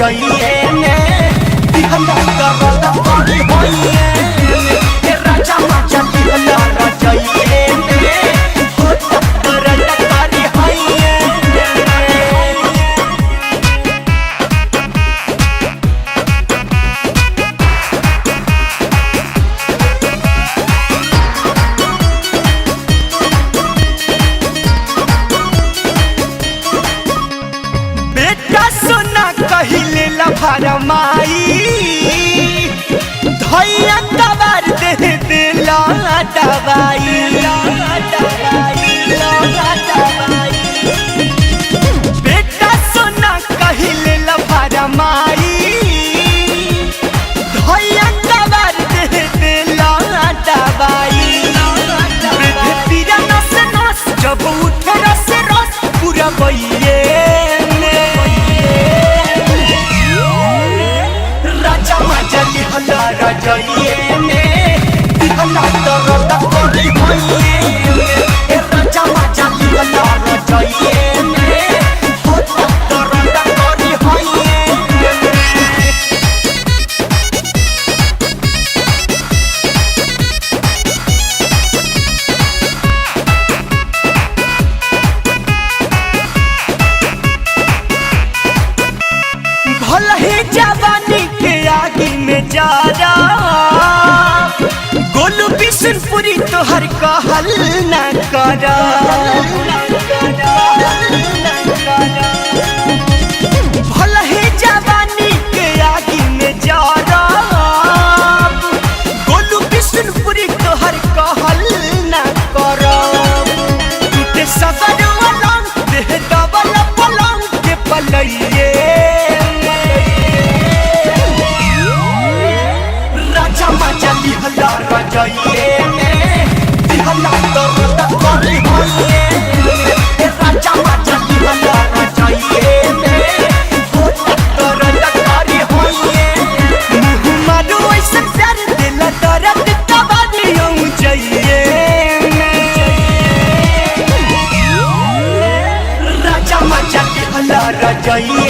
रजइए ने दिहला करदा पानी होइए ए राजा माचा दिहला रजइए ने होत करदा पानी होइए कहिले लफरमाई धैया कबार दे दिला दवाई बेटा सोना कहिले लफरमाई धैया कबार दे दिला दवाई तेरा नस नस जब उठे रस रस पूरा बइए दिहला रजइए ने दिहला करदा पानी होइए ए राजा माचा दिहला रजइए ने होत करदा पानी होइए भला ही जवानी के आगे में जा गोलू बिशनपुरी तोहर कहल न करा भला ही जवानी के आगे में जा गोलू बिशनपुरी तोहर कहल न करा टूटे सगर अलंग देह डबल पलंग के पलइए दिहला रजइए ने दिहला करदा पानी होइए ए राजा माचा दिहला रजइए ने होत करदा पानी होइए मुँह मारो ऐसे प्यार दिल दर्द कबाड़ी हो जाइए राजा माचा दिहला रजइए